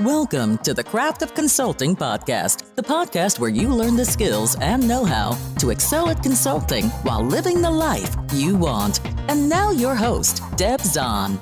Welcome to the Craft of Consulting podcast, the podcast where you learn the skills and know-how to excel at consulting while living the life you want. And now your host, Deb Zahn.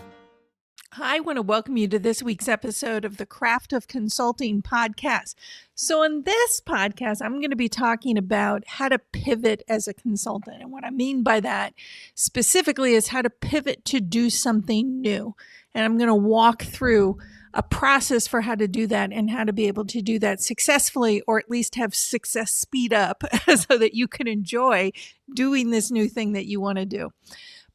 Hi, I want to welcome you to this week's episode of the Craft of Consulting podcast. So in this podcast, I'm going to be talking about how to pivot as a consultant. And what I mean by that specifically is how to pivot to do something new. And I'm going to walk through a process for how to do that and how to be able to do that successfully, or at least have success speed up so that you can enjoy doing this new thing that you want to do.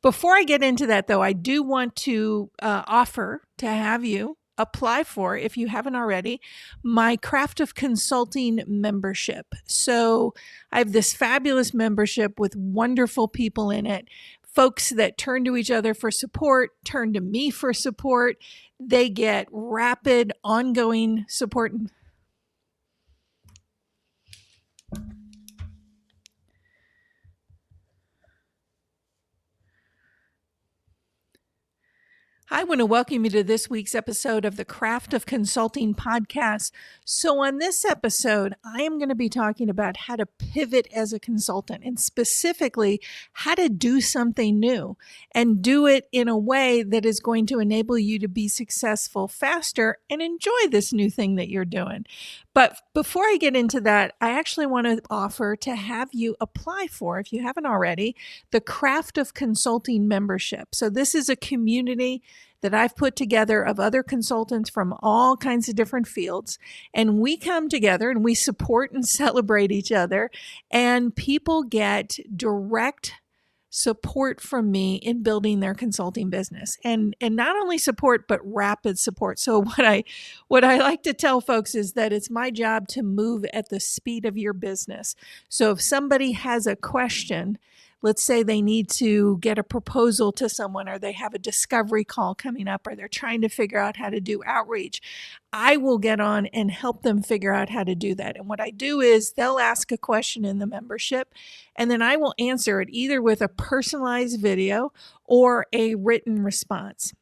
Before I get into that, though, I do want to offer to have you apply for, if you haven't already, my Craft of Consulting membership. So I have this fabulous membership with wonderful people in it, folks that turn to each other for support, turn to me for support. They get rapid, ongoing support. I want to welcome you to this week's episode of the Craft of Consulting podcast. So on this episode, I am going to be talking about how to pivot as a consultant, and specifically how to do something new and do it in a way that is going to enable you to be successful faster and enjoy this new thing that you're doing. But before I get into that, I actually want to offer to have you apply for, if you haven't already, the Craft of Consulting membership. So this is a community that I've put together of other consultants from all kinds of different fields. And we come together and we support and celebrate each other. And people get direct support from me in building their consulting business, and not only support, but rapid support. So what I like to tell folks is that it's my job to move at the speed of your business. So if somebody has a question, let's say they need to get a proposal to someone, or they have a discovery call coming up, or they're trying to figure out how to do outreach, I will get on and help them figure out how to do that. And what I do is they'll ask a question in the membership, and then I will answer it either with a personalized video or a written response.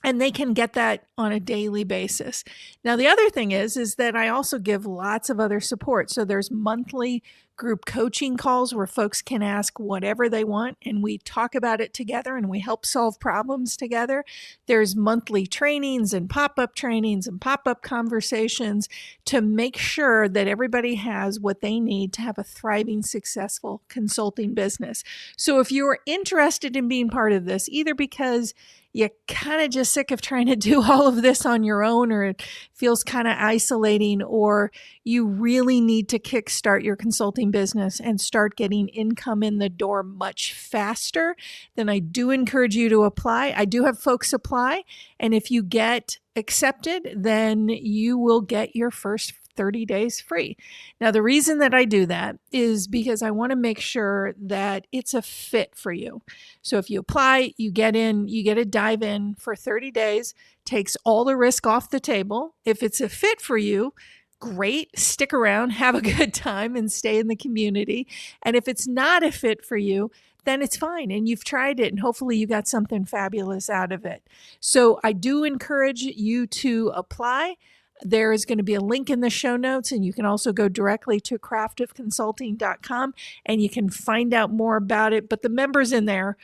And they can get that on a daily basis. Now, the other thing is that I also give lots of other support. So there's monthly group coaching calls where folks can ask whatever they want, and we talk about it together and we help solve problems together. There's monthly trainings and pop-up trainings and pop-up conversations to make sure that everybody has what they need to have a thriving, successful consulting business. So if you're interested in being part of this, either because you're kind of just sick of trying to do all of this on your own, or it feels kind of isolating, or you really need to kickstart your consulting business and start getting income in the door much faster, then I do encourage you to apply. I do have folks apply, and if you get accepted, then you will get your first 30 days free. Now, the reason that I do that is because I want to make sure that it's a fit for you. So if you apply, you get in, you get to dive in for 30 days, takes all the risk off the table. If it's a fit for you, great, stick around, have a good time, and stay in the community. And if it's not a fit for you, then it's fine. And you've tried it, and hopefully you got something fabulous out of it. So I do encourage you to apply. There is going to be a link in the show notes, and you can also go directly to craftofconsulting.com and you can find out more about it. But the members in there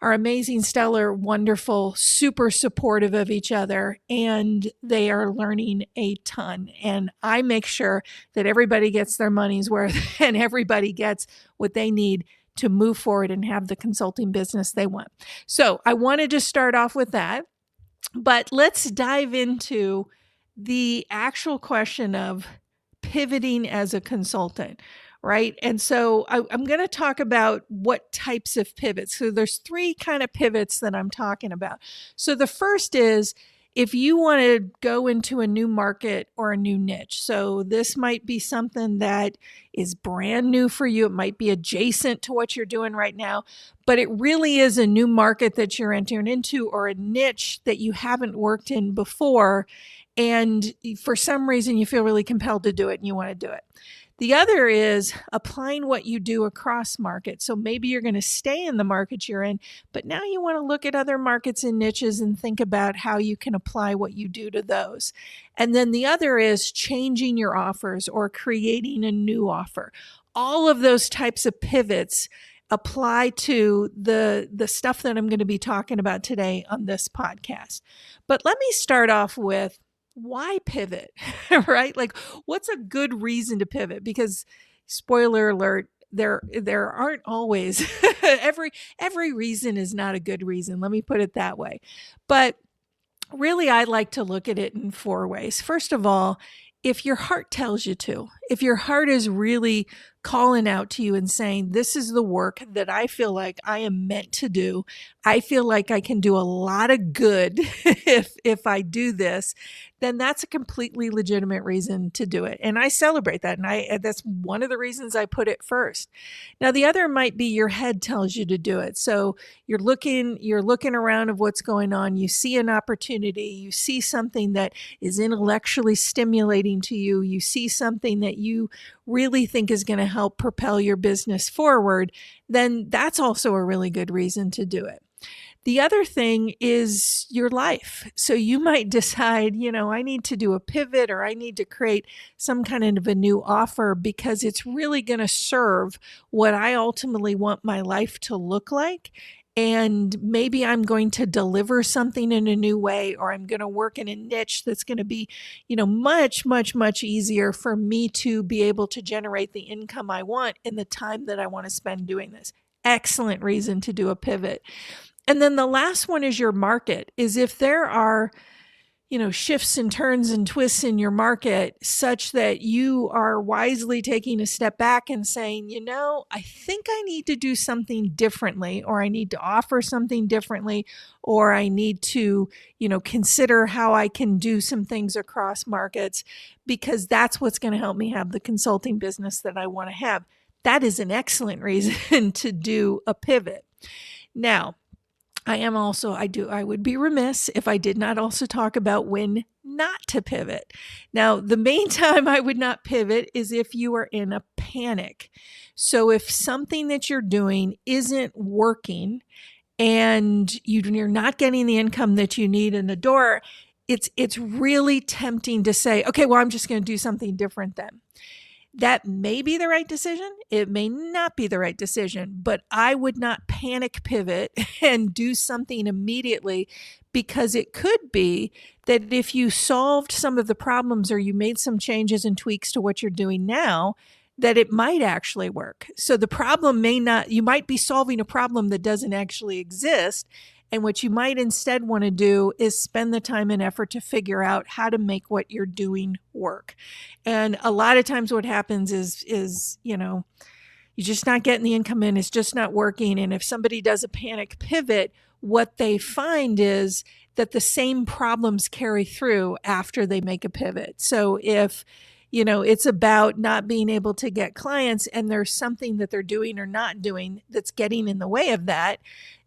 are amazing, stellar, wonderful, super supportive of each other, and they are learning a ton. And I make sure that everybody gets their money's worth and everybody gets what they need to move forward and have the consulting business they want. So I wanted to start off with that, but let's dive into the actual question of pivoting as a consultant, right? And so I'm going to talk about what types of pivots. So there's three kind of pivots that I'm talking about. So the first is if you want to go into a new market or a new niche. So this might be something that is brand new for you. It might be adjacent to what you're doing right now, but it really is a new market that you're entering into, or a niche that you haven't worked in before. And for some reason, you feel really compelled to do it and you want to do it. The other is applying what you do across markets. So maybe you're going to stay in the market you're in, but now you want to look at other markets and niches and think about how you can apply what you do to those. And then the other is changing your offers or creating a new offer. All of those types of pivots apply to the stuff that I'm going to be talking about today on this podcast. But let me start off with, why pivot? Right? Like, what's a good reason to pivot? Because spoiler alert, there aren't always every reason is not a good reason. Let me put it that way. But really, I like to look at it in 4 ways. First of all, if your heart tells you to, if your heart is really calling out to you and saying, this is the work that I feel like I am meant to do. I feel like I can do a lot of good if I do this, then that's a completely legitimate reason to do it. And I celebrate that. And that's one of the reasons I put it first. Now, the other might be your head tells you to do it. So you're looking around of what's going on. You see an opportunity. You see something that is intellectually stimulating to you. You see something that you really think is going to help propel your business forward, then that's also a really good reason to do it. The other thing is your life. So you might decide, I need to do a pivot, or I need to create some kind of a new offer because it's really going to serve what I ultimately want my life to look like. And maybe I'm going to deliver something in a new way, or I'm going to work in a niche that's going to be, much, much, much easier for me to be able to generate the income I want in the time that I want to spend doing this. Excellent reason to do a pivot. And then the last one is your market, is if there are, shifts and turns and twists in your market such that you are wisely taking a step back and saying, I think I need to do something differently, or I need to offer something differently, or I need to, consider how I can do some things across markets, because that's what's going to help me have the consulting business that I want to have. That is an excellent reason to do a pivot. Now, I would be remiss if I did not also talk about when not to pivot. Now, the main time I would not pivot is if you are in a panic. So if something that you're doing isn't working and you're not getting the income that you need in the door, it's really tempting to say, okay, well, I'm just going to do something different then. That may be the right decision. It may not be the right decision, but I would not panic pivot and do something immediately, because it could be that if you solved some of the problems or you made some changes and tweaks to what you're doing now, that it might actually work. So the problem you might be solving a problem that doesn't actually exist. And what you might instead want to do is spend the time and effort to figure out how to make what you're doing work. And a lot of times what happens is you're just not getting the income in, it's just not working. And if somebody does a panic pivot, what they find is that the same problems carry through after they make a pivot. So if it's about not being able to get clients and there's something that they're doing or not doing that's getting in the way of that,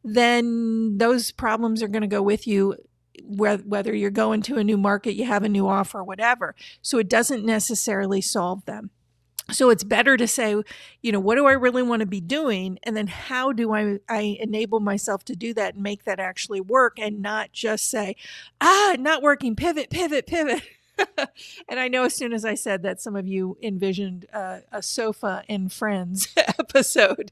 then those problems are going to go with you, whether you're going to a new market, you have a new offer, whatever. So it doesn't necessarily solve them. So it's better to say, what do I really want to be doing? And then how do I enable myself to do that and make that actually work, and not just say, not working, pivot. And I know as soon as I said that, some of you envisioned a sofa and Friends episode.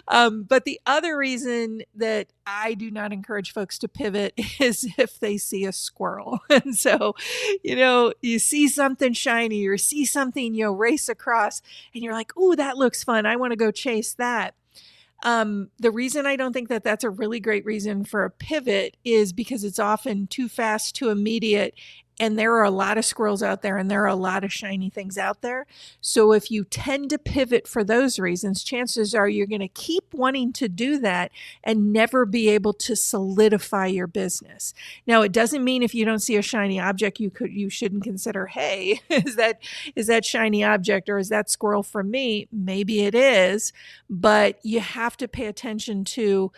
But the other reason that I do not encourage folks to pivot is if they see a squirrel. And so, you see something shiny or see something, race across, and you're like, ooh, that looks fun. I want to go chase that. The reason I don't think that that's a really great reason for a pivot is because it's often too fast, too immediate, and there are a lot of squirrels out there and there are a lot of shiny things out there. So if you tend to pivot for those reasons, chances are you're going to keep wanting to do that and never be able to solidify your business. Now, it doesn't mean if you don't see a shiny object, you shouldn't consider, hey, is that shiny object or is that squirrel for me? Maybe it is, but you have to pay attention to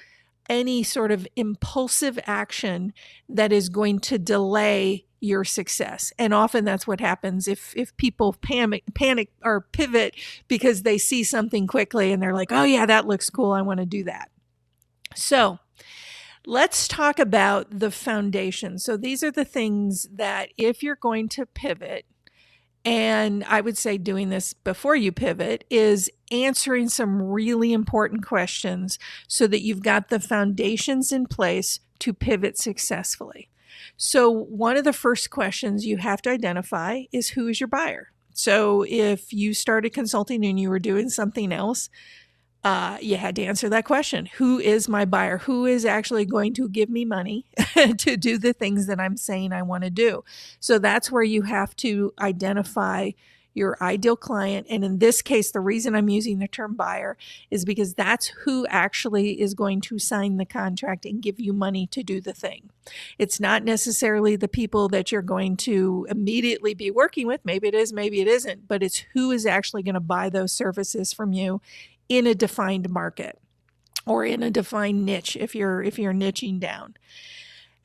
any sort of impulsive action that is going to delay your success. And often that's what happens if people panic or pivot because they see something quickly and they're like, oh yeah, that looks cool, I want to do that. So let's talk about the foundation. So these are the things that if you're going to pivot, and I would say doing this before you pivot, is answering some really important questions so that you've got the foundations in place to pivot successfully. So one of the first questions you have to identify is, who is your buyer? So if you started consulting and you were doing something else, you had to answer that question. Who is my buyer? Who is actually going to give me money to do the things that I'm saying I want to do? So that's where you have to identify your ideal client. And in this case, the reason I'm using the term buyer is because that's who actually is going to sign the contract and give you money to do the thing. It's not necessarily the people that you're going to immediately be working with. Maybe it is, maybe it isn't, but it's who is actually going to buy those services from you in a defined market or in a defined niche if you're niching down.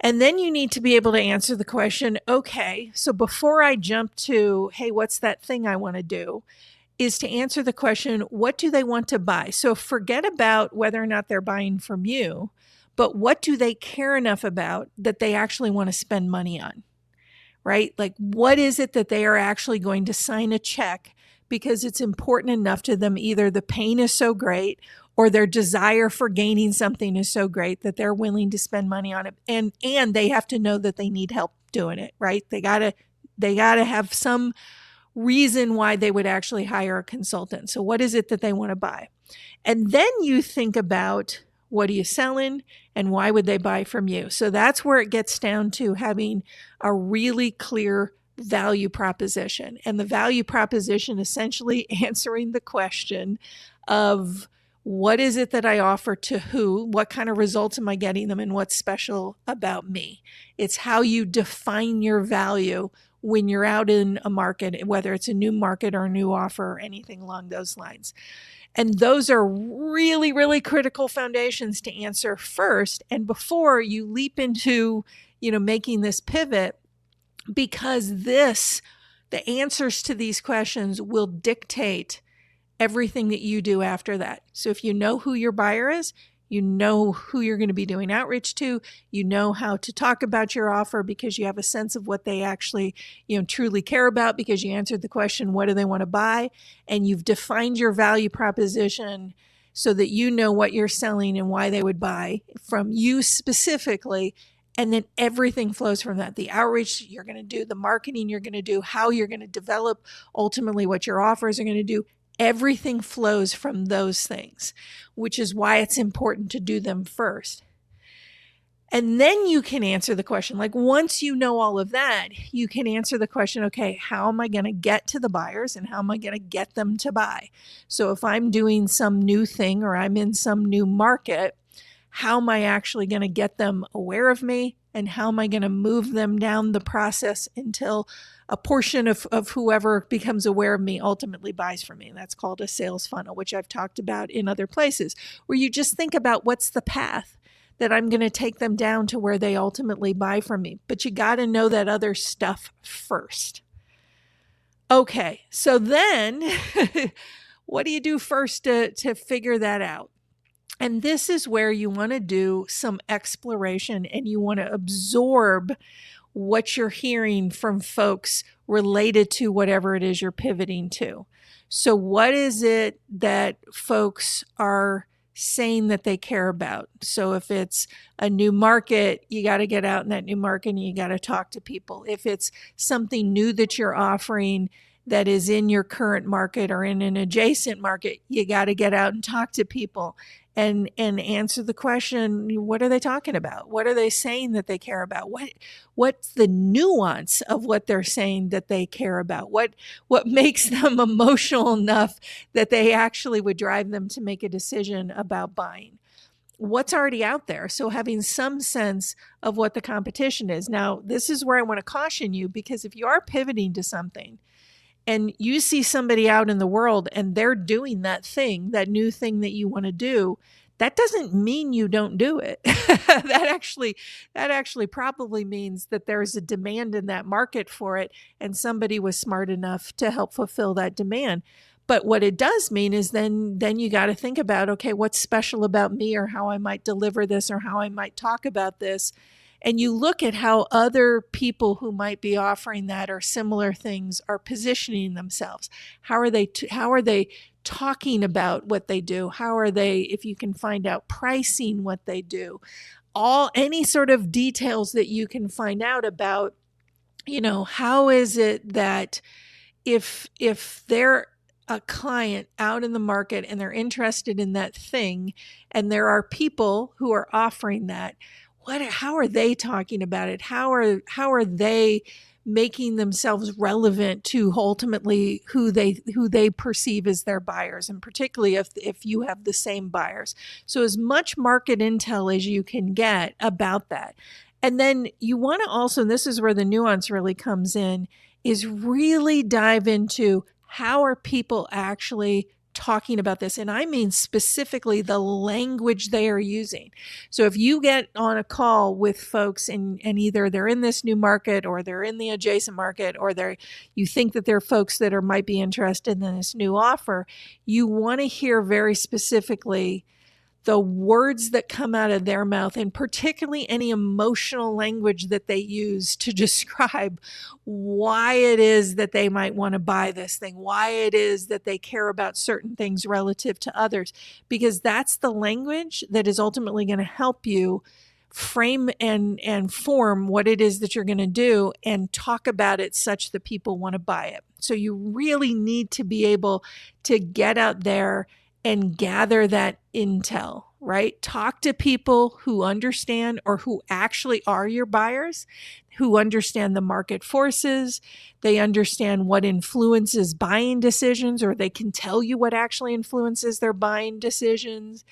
And then you need to be able to answer the question, okay, so before I jump to, hey, what's that thing I want to do, is to answer the question, what do they want to buy? So forget about whether or not they're buying from you, but what do they care enough about that they actually want to spend money on, right? Like, what is it that they are actually going to sign a check because it's important enough to them? Either the pain is so great or their desire for gaining something is so great that they're willing to spend money on it. And they have to know that they need help doing it, right? They gotta have some reason why they would actually hire a consultant. So what is it that they want to buy? And then you think about, what are you selling and why would they buy from you? So that's where it gets down to having a really clear value proposition. And the value proposition essentially answering the question of, what is it that I offer to who? What kind of results am I getting them? And what's special about me? It's how you define your value when you're out in a market, whether it's a new market or a new offer or anything along those lines. And those are really, really critical foundations to answer first. And before you leap into, making this pivot, because the answers to these questions will dictate everything that you do after that. So if you know who your buyer is, you know who you're going to be doing outreach to, you know how to talk about your offer because you have a sense of what they actually, truly care about because you answered the question, what do they want to buy? And you've defined your value proposition so that you know what you're selling and why they would buy from you specifically. And then everything flows from that. The outreach you're going to do, the marketing you're going to do, how you're going to develop ultimately what your offers are going to do. Everything flows from those things, which is why it's important to do them first. And then you can answer the question, like once you know all of that, you can answer the question, okay, how am I going to get to the buyers and how am I going to get them to buy? So if I'm doing some new thing or I'm in some new market, how am I actually going to get them aware of me? And how am I going to move them down the process until a portion of whoever becomes aware of me ultimately buys from me? That's called a sales funnel, which I've talked about in other places, where you just think about what's the path that I'm going to take them down to where they ultimately buy from me. But you got to know that other stuff first. Okay, so then what do you do first to figure that out? And this is where you want to do some exploration and you want to absorb what you're hearing from folks related to whatever it is you're pivoting to. So what is it that folks are saying that they care about? So if it's a new market, you got to get out in that new market and you got to talk to people. If it's something new that you're offering that is in your current market or in an adjacent market, you got to get out and talk to people and answer the question, what are they talking about? What are they saying that they care about? What's the nuance of what they're saying that they care about? What makes them emotional enough that they actually would drive them to make a decision about buying? What's already out there? So having some sense of what the competition is. Now, this is where I want to caution you, because if you are pivoting to something, and you see somebody out in the world and they're doing that thing, that new thing that you want to do, that doesn't mean you don't do it. that actually probably means that there's a demand in that market for it, and somebody was smart enough to help fulfill that demand. But what it does mean is then you got to think about, okay, what's special about me, or how I might deliver this, or how I might talk about this. And you look at how other people who might be offering that or similar things are positioning themselves. How are they talking about what they do? How are they, if you can find out, pricing what they do? Any sort of details that you can find out about, how is it that if they're a client out in the market and they're interested in that thing, and there are people who are offering that, how are they talking about it? How are they making themselves relevant to ultimately who they perceive as their buyers, and particularly if you have the same buyers. So as much market intel as you can get about that. And then you want to also, and this is where the nuance really comes in, is really dive into how are people actually talking about this. And I mean specifically the language they are using. So if you get on a call with folks and either they're in this new market or they're in the adjacent market, or you think that they're folks that might be interested in this new offer, you want to hear very specifically the words that come out of their mouth, and particularly any emotional language that they use to describe why it is that they might want to buy this thing, why it is that they care about certain things relative to others, because that's the language that is ultimately going to help you frame and form what it is that you're going to do and talk about it such that people want to buy it. So you really need to be able to get out there and gather that intel, right? Talk to people who understand, or who actually are your buyers, who understand the market forces. They understand what influences buying decisions, or they can tell you what actually influences their buying decisions.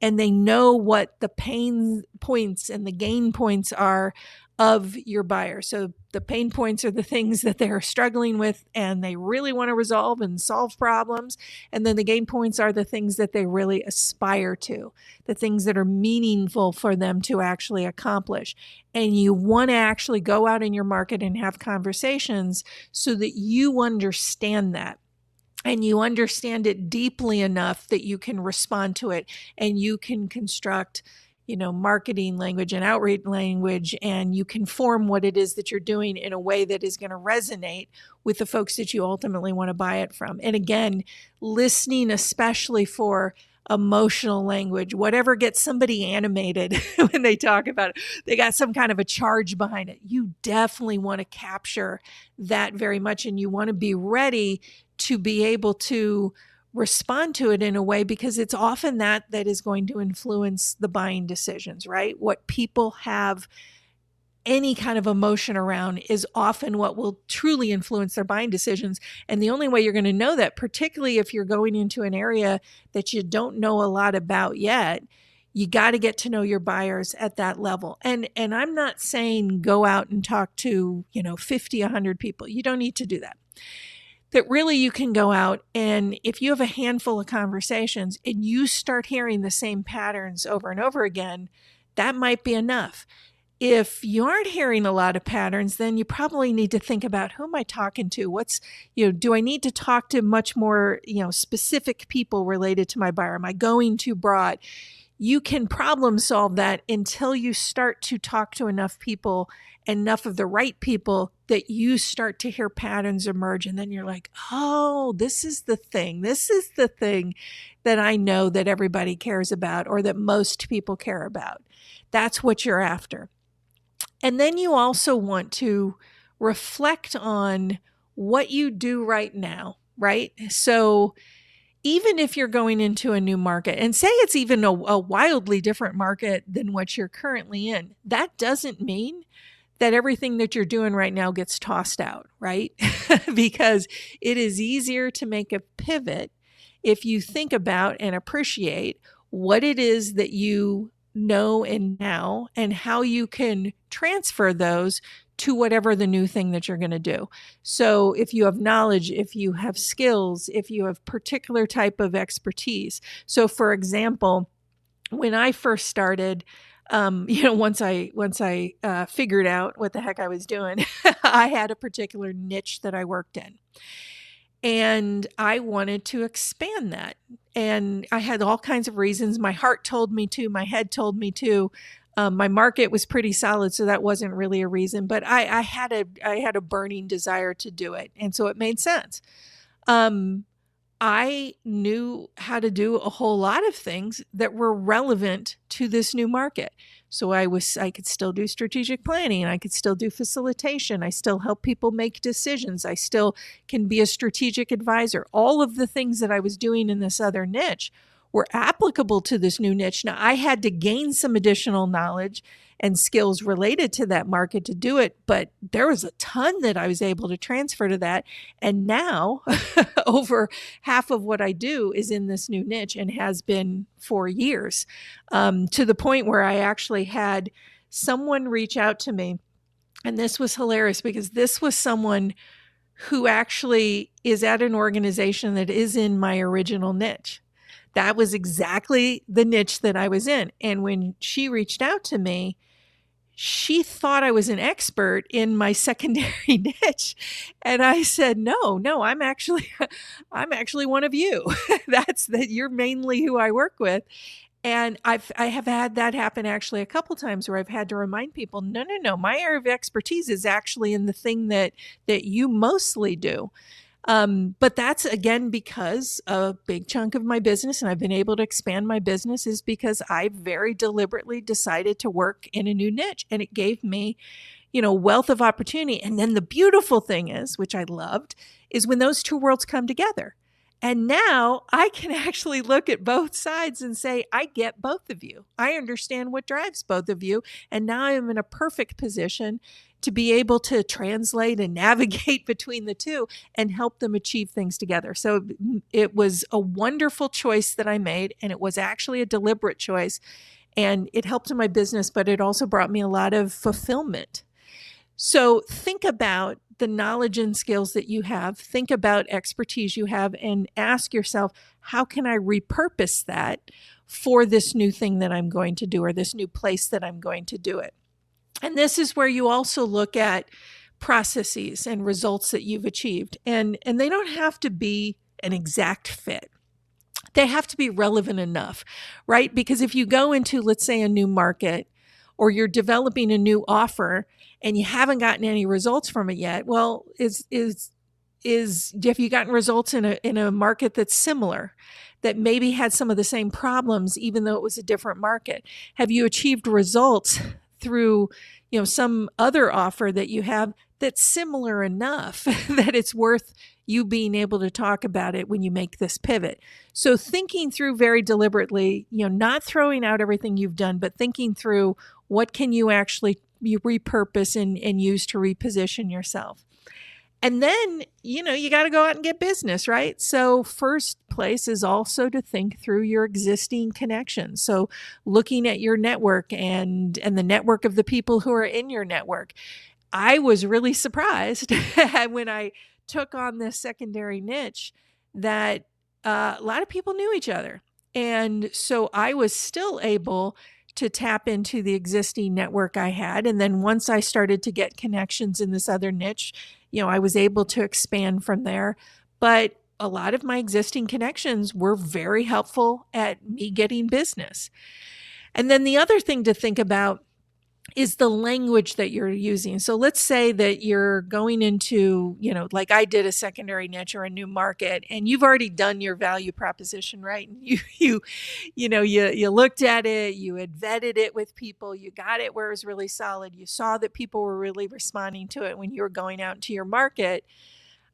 And they know what the pain points and the gain points are of your buyer. So the pain points are the things that they're struggling with and they really want to resolve and solve problems. And then the gain points are the things that they really aspire to, the things that are meaningful for them to actually accomplish. And you want to actually go out in your market and have conversations so that you understand that. And you understand it deeply enough that you can respond to it, and you can construct marketing language and outreach language, and you can form what it is that you're doing in a way that is going to resonate with the folks that you ultimately want to buy it from. And again, listening especially for emotional language, whatever gets somebody animated when they talk about it, they got some kind of a charge behind it. You definitely want to capture that very much, and you want to be ready to be able to respond to it in a way, because it's often that is going to influence the buying decisions, right? What people have any kind of emotion around is often what will truly influence their buying decisions. And the only way you're going to know that, particularly if you're going into an area that you don't know a lot about yet, you got to get to know your buyers at that level. And I'm not saying go out and talk to, 50, 100 people. You don't need to do that. That really you can go out, and if you have a handful of conversations and you start hearing the same patterns over and over again, that might be enough. If you aren't hearing a lot of patterns, then you probably need to think about, who am I talking to? Do I need to talk to much more, specific people related to my buyer? Am I going too broad? You can problem solve that until you start to talk to enough people, enough of the right people, that you start to hear patterns emerge. And then you're like, oh, this is the thing. This is the thing that I know that everybody cares about, or that most people care about. That's what you're after. And then you also want to reflect on what you do right now, right? So even if you're going into a new market, and say it's even a wildly different market than what you're currently in, that doesn't mean that everything that you're doing right now gets tossed out, right? Because it is easier to make a pivot if you think about and appreciate what it is that you know and now, and how you can transfer those to whatever the new thing that you're going to do. So if you have knowledge, if you have skills, if you have particular type of expertise. So for example, when I first started, once I figured out what the heck I was doing, I had a particular niche that I worked in. And I wanted to expand that. And I had all kinds of reasons. My heart told me to, my head told me to. My market was pretty solid, so that wasn't really a reason. But I had a burning desire to do it, and so it made sense. I knew how to do a whole lot of things that were relevant to this new market. So I could still do strategic planning. I could still do facilitation. I still help people make decisions. I still can be a strategic advisor. All of the things that I was doing in this other niche were applicable to this new niche. Now, I had to gain some additional knowledge and skills related to that market to do it, but there was a ton that I was able to transfer to that. And now over half of what I do is in this new niche and has been for years, to the point where I actually had someone reach out to me. And this was hilarious because this was someone who actually is at an organization that is in my original niche. That was exactly the niche that I was in. And when she reached out to me, she thought I was an expert in my secondary niche. And I said, no, I'm actually one of you. You're mainly who I work with. And I have had that happen actually a couple times where I've had to remind people, no, my area of expertise is actually in the thing that you mostly do. But that's, again, because a big chunk of my business, and I've been able to expand my business, is because I very deliberately decided to work in a new niche, and it gave me, wealth of opportunity. And then the beautiful thing is, which I loved, is when those two worlds come together. And now I can actually look at both sides and say, I get both of you. I understand what drives both of you. And now I'm in a perfect position to be able to translate and navigate between the two and help them achieve things together. So it was a wonderful choice that I made, and it was actually a deliberate choice. And it helped in my business, but it also brought me a lot of fulfillment. So think about the knowledge and skills that you have, think about expertise you have, and ask yourself, how can I repurpose that for this new thing that I'm going to do, or this new place that I'm going to do it? And this is where you also look at processes and results that you've achieved. And they don't have to be an exact fit. They have to be relevant enough, right? Because if you go into, let's say, a new market, or you're developing a new offer and you haven't gotten any results from it yet, well, have you gotten results in a market that's similar, that maybe had some of the same problems, even though it was a different market? Have you achieved results through, some other offer that you have that's similar enough that it's worth you being able to talk about it when you make this pivot? So thinking through very deliberately, not throwing out everything you've done, but thinking through what can you actually repurpose and use to reposition yourself. And then, you got to go out and get business, right? So first place is also to think through your existing connections. So looking at your network and the network of the people who are in your network. I was really surprised when I took on this secondary niche that a lot of people knew each other. And so I was still able to tap into the existing network I had. And then once I started to get connections in this other niche, I was able to expand from there. But a lot of my existing connections were very helpful at me getting business. And then the other thing to think about is the language that you're using. So let's say that you're going into, like I did, a secondary niche or a new market, and you've already done your value proposition, right? And you looked at it, you had vetted it with people, you got it where it was really solid. You saw that people were really responding to it when you were going out into your market.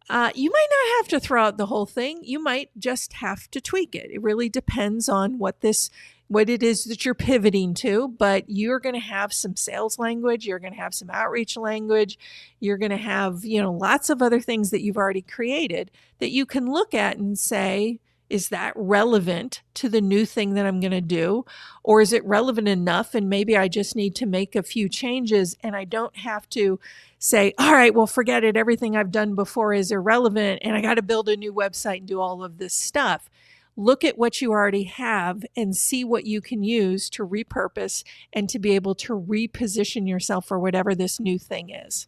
You might not have to throw out the whole thing. You might just have to tweak it. It really depends on what it is that you're pivoting to, but you're going to have some sales language. You're going to have some outreach language. You're going to have, lots of other things that you've already created that you can look at and say, is that relevant to the new thing that I'm going to do? Or is it relevant enough? And maybe I just need to make a few changes, and I don't have to say, all right, well, forget it. Everything I've done before is irrelevant, and I got to build a new website and do all of this stuff. look at what you already have and see what you can use to repurpose and to be able to reposition yourself for whatever this new thing is.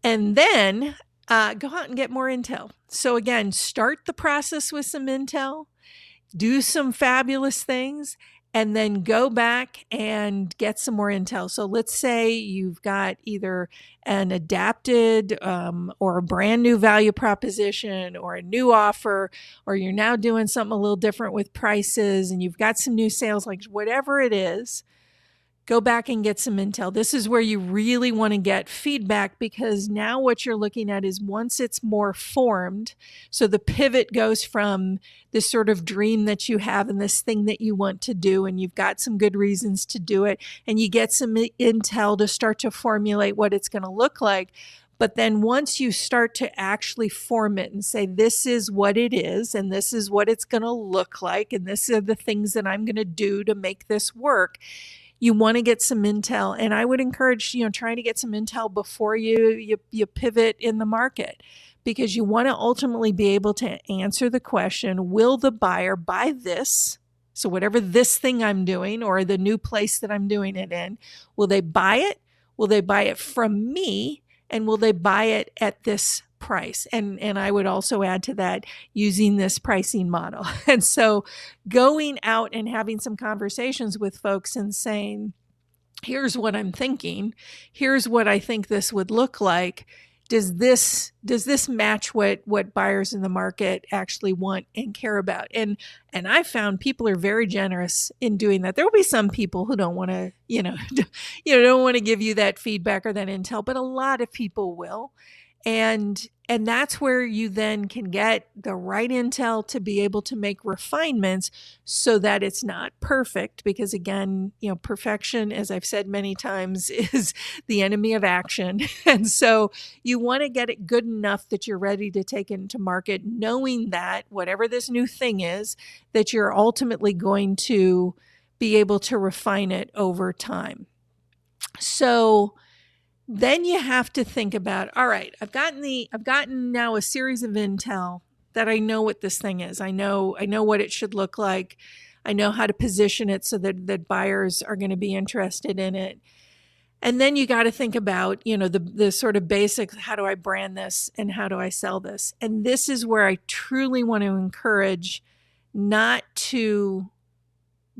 And then go out and get more intel. So again, start the process with some intel, do some fabulous things, and then go back and get some more intel. So let's say you've got either an adapted or a brand new value proposition or a new offer, or you're now doing something a little different with prices and you've got some new sales, like whatever it is. Go back and get some intel. This is where you really want to get feedback, because now what you're looking at is once it's more formed, so the pivot goes from this sort of dream that you have and this thing that you want to do, and you've got some good reasons to do it, and you get some intel to start to formulate what it's going to look like. But then once you start to actually form it and say, this is what it is, and this is what it's going to look like, and this are the things that I'm going to do to make this work, you want to get some intel. And I would encourage, trying to get some intel before you pivot in the market, because you want to ultimately be able to answer the question, will the buyer buy this? So whatever this thing I'm doing or the new place that I'm doing it in, will they buy it? Will they buy it from me? And will they buy it at this price? And I would also add to that, using this pricing model. And so going out and having some conversations with folks and saying, here's what I'm thinking. Here's what I think this would look like. Does this match what buyers in the market actually want and care about? And I found people are very generous in doing that. There will be some people who don't want to, don't want to give you that feedback or that intel, but a lot of people will. And that's where you then can get the right intel to be able to make refinements so that it's not perfect. Because again, perfection, as I've said many times, is the enemy of action. And so you want to get it good enough that you're ready to take it into market, knowing that whatever this new thing is, that you're ultimately going to be able to refine it over time. So then you have to think about, all right, I've gotten now a series of intel that I know what this thing is. I know what it should look like. I know how to position it so that buyers are going to be interested in it. And then you got to think about, the sort of basics, how do I brand this and how do I sell this? And this is where I truly want to encourage not to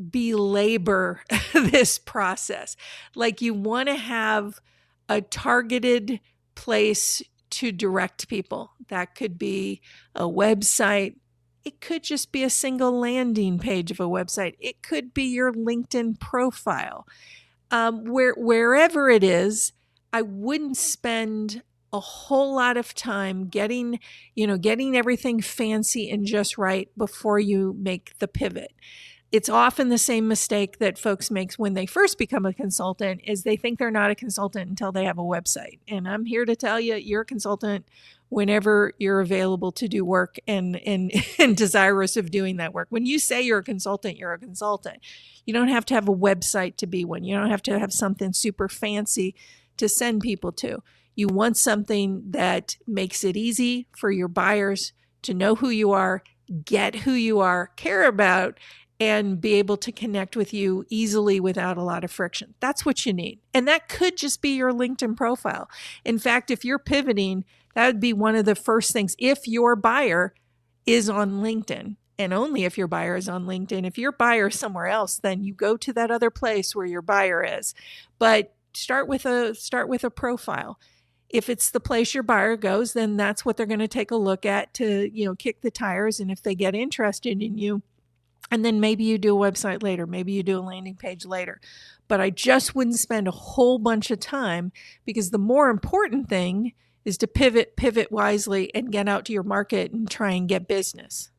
belabor this process. Like, you want to have a targeted place to direct people. That could be a website. It could just be a single landing page of a website. It could be your LinkedIn profile. Wherever it is, I wouldn't spend a whole lot of time getting everything fancy and just right before you make the pivot. It's often the same mistake that folks make when they first become a consultant, is they think they're not a consultant until they have a website. And I'm here to tell you, you're a consultant whenever you're available to do work and desirous of doing that work. When you say you're a consultant, you're a consultant. You don't have to have a website to be one. You don't have to have something super fancy to send people to. You want something that makes it easy for your buyers to know who you are, get who you are, care about, and be able to connect with you easily without a lot of friction. That's what you need. And that could just be your LinkedIn profile. In fact, if you're pivoting, that would be one of the first things. If your buyer is on LinkedIn, and only if your buyer is on LinkedIn. If your buyer is somewhere else, then you go to that other place where your buyer is. But start with a profile. If it's the place your buyer goes, then that's what they're going to take a look at to, kick the tires. And if they get interested in you, and then maybe you do a website later, maybe you do a landing page later. But I just wouldn't spend a whole bunch of time, because the more important thing is to pivot wisely and get out to your market and try and get business.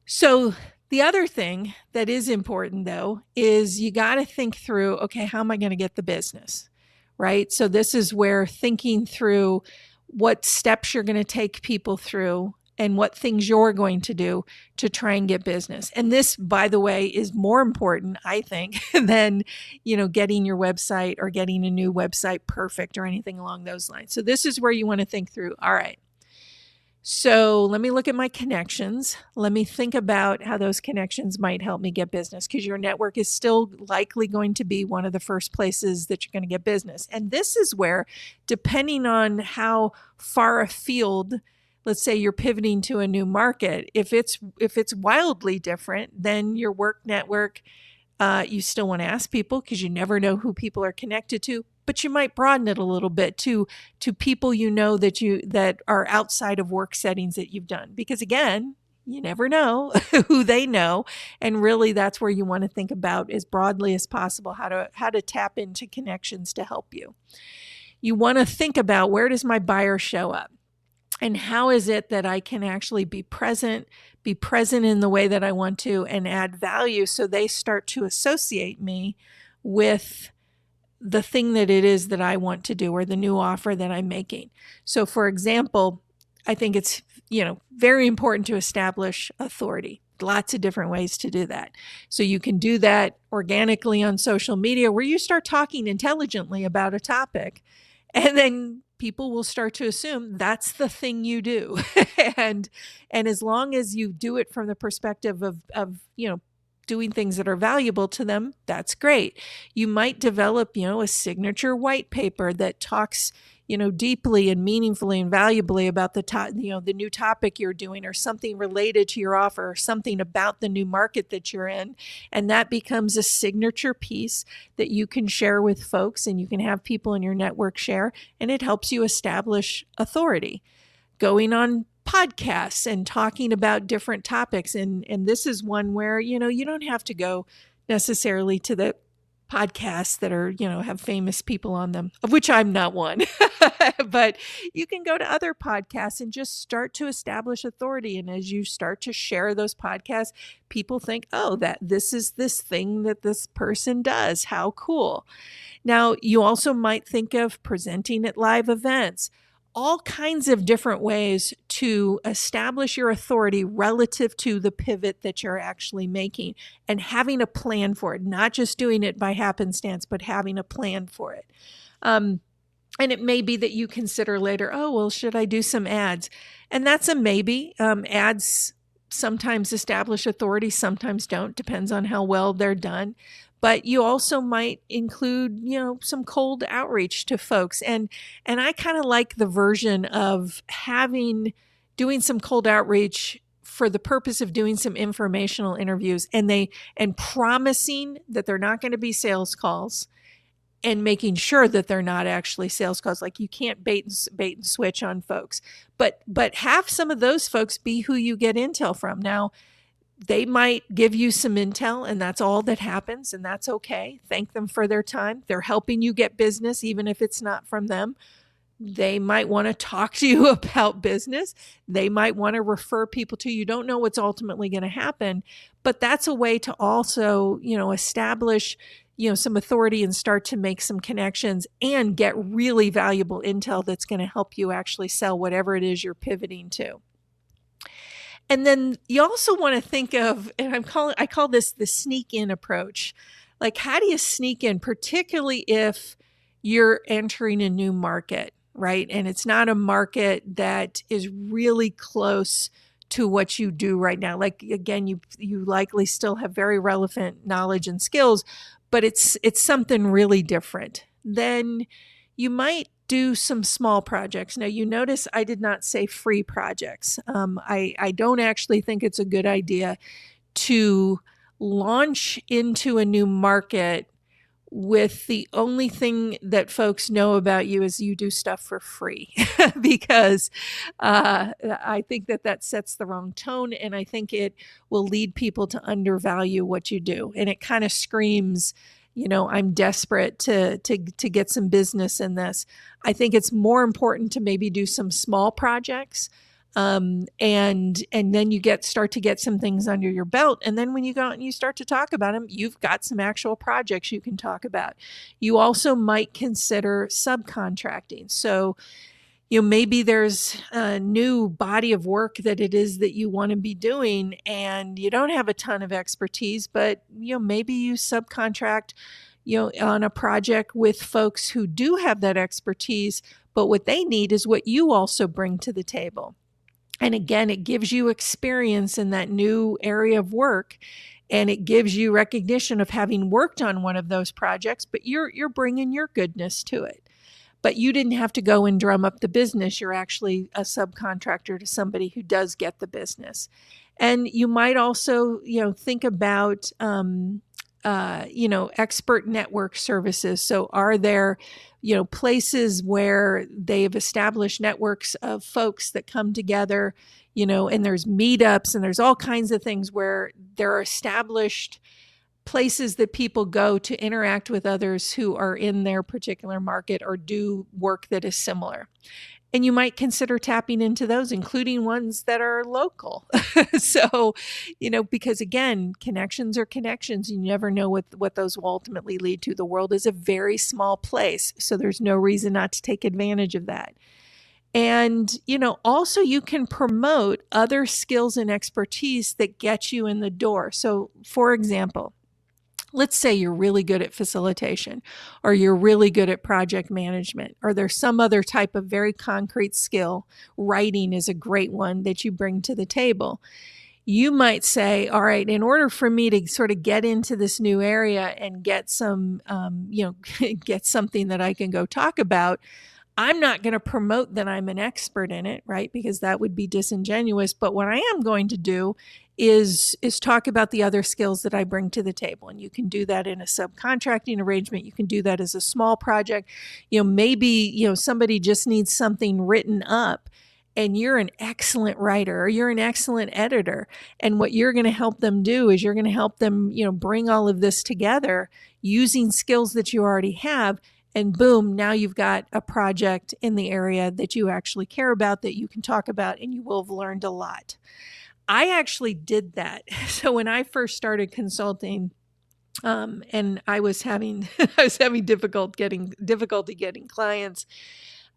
So the other thing that is important, though, is you got to think through, okay, how am I going to get the business, right? So this is where thinking through what steps you're going to take people through and what things you're going to do to try and get business. And this, by the way, is more important, I think, than, getting your website or getting a new website perfect or anything along those lines. So this is where you want to think through, all right, So let me look at my connections. Let me think about how those connections might help me get business, because your network is still likely going to be one of the first places that you're going to get business. And this is where, depending on how far afield, let's say you're pivoting to a new market, if it's wildly different than your work network, you still want to ask people, because you never know who people are connected to, but you might broaden it a little bit to people that are outside of work settings that you've done, because again, you never know who they know, and really that's where you want to think about as broadly as possible how to tap into connections to help you. You want to think about, where does my buyer show up? And how is it that I can actually be present in the way that I want to, and add value so they start to associate me with the thing that it is that I want to do, or the new offer that I'm making. So for example, I think it's, very important to establish authority. Lots of different ways to do that. So you can do that organically on social media, where you start talking intelligently about a topic, and then people will start to assume that's the thing you do. and as long as you do it from the perspective of doing things that are valuable to them, that's great. You might develop, a signature white paper that talks, deeply and meaningfully and valuably about the new topic you're doing, or something related to your offer, or something about the new market that you're in. And that becomes a signature piece that you can share with folks, and you can have people in your network share, and it helps you establish authority. Going on podcasts and talking about different topics. And this is one where, you don't have to go necessarily to the podcasts that are, have famous people on them, of which I'm not one, but you can go to other podcasts and just start to establish authority. And as you start to share those podcasts, people think, oh, that this is this thing that this person does. How cool. Now, you also might think of presenting at live events. All kinds of different ways to establish your authority relative to the pivot that you're actually making, and having a plan for it, not just doing it by happenstance, but having a plan for it. And it may be that you consider later, oh, well, should I do some ads? And that's a maybe. Ads sometimes establish authority, sometimes don't, depends on how well they're done. But you also might include, some cold outreach to folks. And I kind of like the version of doing some cold outreach for the purpose of doing some informational interviews, and promising that they're not going to be sales calls, and making sure that they're not actually sales calls. Like, you can't bait and switch on folks, but have some of those folks be who you get intel from. Now, they might give you some intel, and that's all that happens, and that's okay. Thank them for their time. They're helping you get business, even if it's not from them. They might want to talk to you about business. They might want to refer people to you. You don't know what's ultimately going to happen, but that's a way to also, establish, some authority, and start to make some connections, and get really valuable intel that's going to help you actually sell whatever it is you're pivoting to. And then you also want to think of, and I call this the sneak in approach. Like, how do you sneak in, particularly if you're entering a new market, right? And it's not a market that is really close to what you do right now. Like, again, you likely still have very relevant knowledge and skills, but it's something really different. Then you might do some small projects. Now, you notice I did not say free projects. I don't actually think it's a good idea to launch into a new market with the only thing that folks know about you is you do stuff for free, because I think that sets the wrong tone, and I think it will lead people to undervalue what you do. And it kind of screams, I'm desperate to get some business in this. I think it's more important to maybe do some small projects, and then you start to get some things under your belt. And then when you go out and you start to talk about them, you've got some actual projects you can talk about. You also might consider subcontracting. So, maybe there's a new body of work that it is that you want to be doing, and you don't have a ton of expertise, but, maybe you subcontract, on a project with folks who do have that expertise, but what they need is what you also bring to the table. And again, it gives you experience in that new area of work, and it gives you recognition of having worked on one of those projects, but you're bringing your goodness to it. But you didn't have to go and drum up the business. You're actually a subcontractor to somebody who does get the business. And you might also, think about, expert network services. So are there, places where they've established networks of folks that come together, and there's meetups and there's all kinds of things where there are established places that people go to interact with others who are in their particular market or do work that is similar. And you might consider tapping into those, including ones that are local. So, because again, connections are connections. You never know what those will ultimately lead to. The world is a very small place, so there's no reason not to take advantage of that. And, also you can promote other skills and expertise that get you in the door. So, for example, let's say you're really good at facilitation, or you're really good at project management, or there's some other type of very concrete skill. Writing is a great one that you bring to the table. You might say, all right, in order for me to sort of get into this new area and get some, get something that I can go talk about, I'm not going to promote that I'm an expert in it, right? Because that would be disingenuous. But what I am going to do is talk about the other skills that I bring to the table. And you can do that in a subcontracting arrangement. You can do that as a small project. Maybe, somebody just needs something written up, and you're an excellent writer or you're an excellent editor. And what you're going to help them do is you're going to help them, bring all of this together using skills that you already have. And boom, now you've got a project in the area that you actually care about, that you can talk about, and you will have learned a lot. I actually did that. So when I first started consulting, and I was having difficulty getting clients,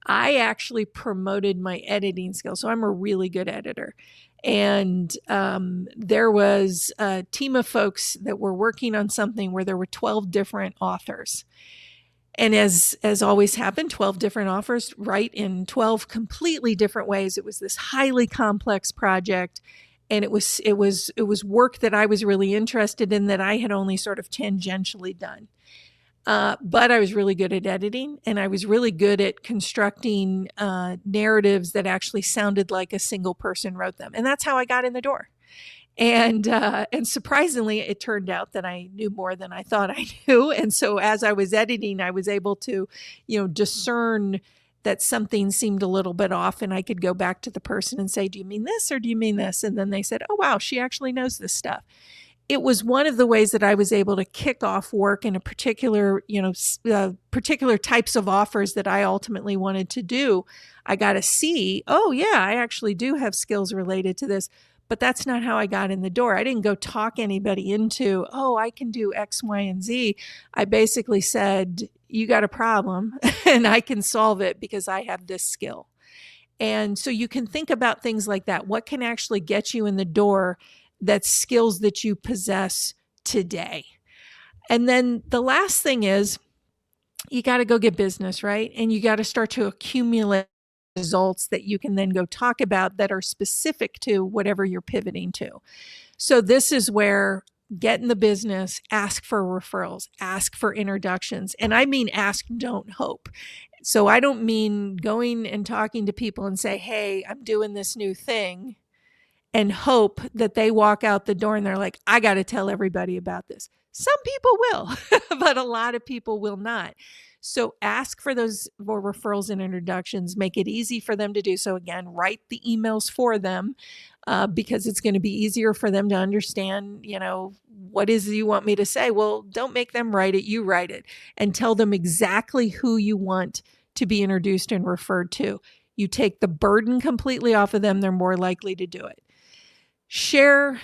I actually promoted my editing skills. So I'm a really good editor. And there was a team of folks that were working on something where there were 12 different authors. And as always happened, 12 different authors write in 12 completely different ways. It was this highly complex project, and it was work that I was really interested in that I had only sort of tangentially done. But I was really good at editing, and I was really good at constructing narratives that actually sounded like a single person wrote them. And that's how I got in the door. And surprisingly, it turned out that I knew more than I thought I knew. And so as I was editing, I was able to, discern that something seemed a little bit off. And I could go back to the person and say, do you mean this or do you mean this? And then they said, oh, wow, she actually knows this stuff. It was one of the ways that I was able to kick off work in a particular, particular types of offers that I ultimately wanted to do. I got to see, oh, yeah, I actually do have skills related to this. But that's not how I got in the door. I didn't go talk anybody into, oh, I can do X, Y, and Z. I basically said, you got a problem and I can solve it because I have this skill. And so you can think about things like that. What can actually get you in the door? That's skills that you possess today. And then the last thing is you got to go get business, right? And you got to start to accumulate results that you can then go talk about that are specific to whatever you're pivoting to. So this is where get in the business, ask for referrals, ask for introductions. And I mean, ask, don't hope. So I don't mean going and talking to people and say, hey, I'm doing this new thing, and hope that they walk out the door and they're like, I got to tell everybody about this. Some people will, but a lot of people will not. So ask for those referrals and introductions. Make it easy for them to do so. Again, write the emails for them because it's going to be easier for them to understand, what is it you want me to say? Well, don't make them write it. You write it and tell them exactly who you want to be introduced and referred to. You take the burden completely off of them. They're more likely to do it. Share,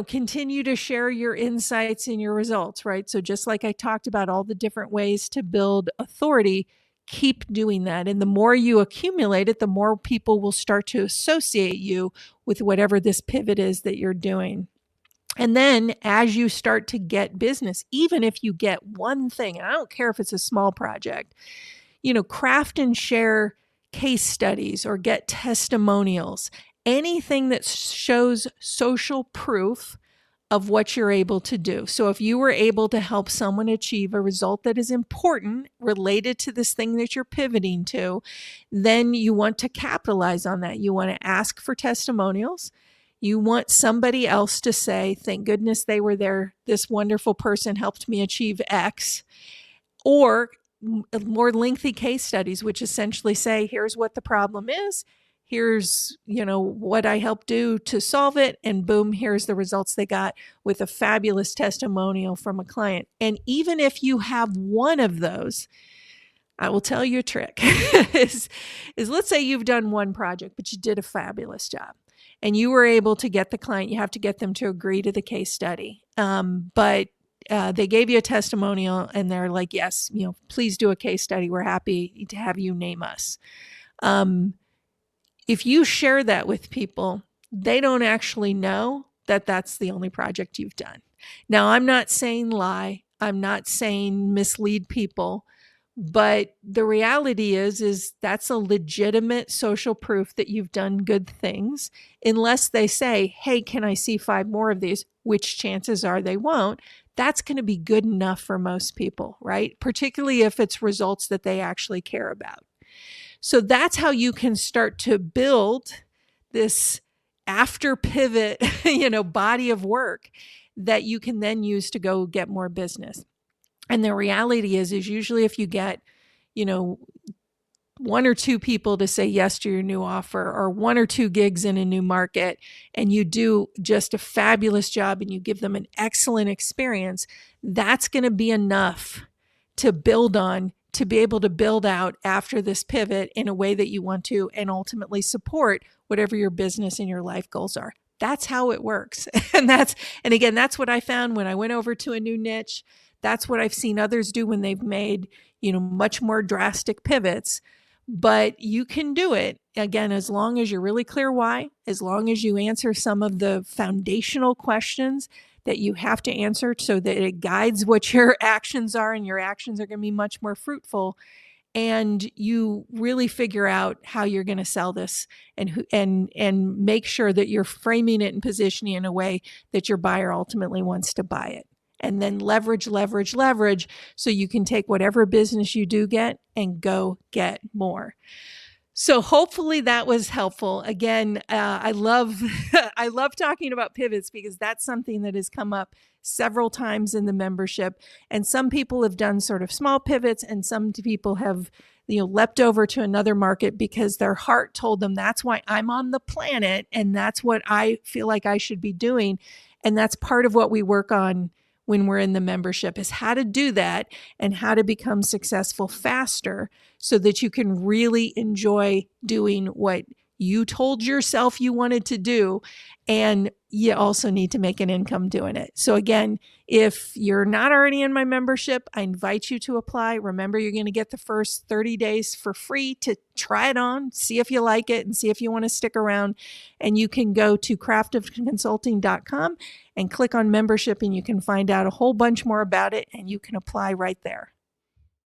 continue to share your insights and your results, right? So just like I talked about all the different ways to build authority, keep doing that. And the more you accumulate it, the more people will start to associate you with whatever this pivot is that you're doing. And then as you start to get business, even if you get one thing, and I don't care if it's a small project, craft and share case studies or get testimonials anything that shows social proof of what you're able to do. So if you were able to help someone achieve a result that is important related to this thing that you're pivoting to, then you want to capitalize on that. You want to ask for testimonials. You want somebody else to say, thank goodness they were there. This wonderful person helped me achieve X. Or more lengthy case studies, which essentially say, here's what the problem is. Here's, what I helped do to solve it. And boom, here's the results they got with a fabulous testimonial from a client. And even if you have one of those, I will tell you a trick is let's say you've done one project, but you did a fabulous job and you were able to get the client, you have to get them to agree to the case study. But they gave you a testimonial and they're like, yes, please do a case study. We're happy to have you name us. If you share that with people, they don't actually know that that's the only project you've done. Now, I'm not saying lie. I'm not saying mislead people. But the reality is that's a legitimate social proof that you've done good things, unless they say, hey, can I see 5 more of these? Which chances are they won't. That's going to be good enough for most people, right? Particularly if it's results that they actually care about. So that's how you can start to build this after pivot, body of work that you can then use to go get more business. And the reality is usually if you get, 1 or 2 people to say yes to your new offer, or 1 or 2 gigs in a new market, and you do just a fabulous job and you give them an excellent experience, that's going to be enough to build on, to be able to build out after this pivot in a way that you want to, and ultimately support whatever your business and your life goals are. That's how it works. And again, that's what I found when I went over to a new niche. That's what I've seen others do when they've made, much more drastic pivots. But you can do it, again, as long as you're really clear why, as long as you answer some of the foundational questions that you have to answer so that it guides what your actions are, and your actions are going to be much more fruitful. And you really figure out how you're going to sell this and make sure that you're framing it and positioning it in a way that your buyer ultimately wants to buy it. And then leverage, so you can take whatever business you do get and go get more. So hopefully that was helpful. Again, I love talking about pivots because that's something that has come up several times in the membership. And some people have done sort of small pivots, and some people have leapt over to another market because their heart told them that's why I'm on the planet and that's what I feel like I should be doing. And that's part of what we work on when we're in the membership, is how to do that and how to become successful faster so that you can really enjoy doing what you told yourself you wanted to do. And you also need to make an income doing it. So again, if you're not already in my membership, I invite you to apply. Remember, you're going to get the first 30 days for free to try it on, see if you like it, and see if you want to stick around. And you can go to craftofconsulting.com and click on membership, and you can find out a whole bunch more about it, and you can apply right there.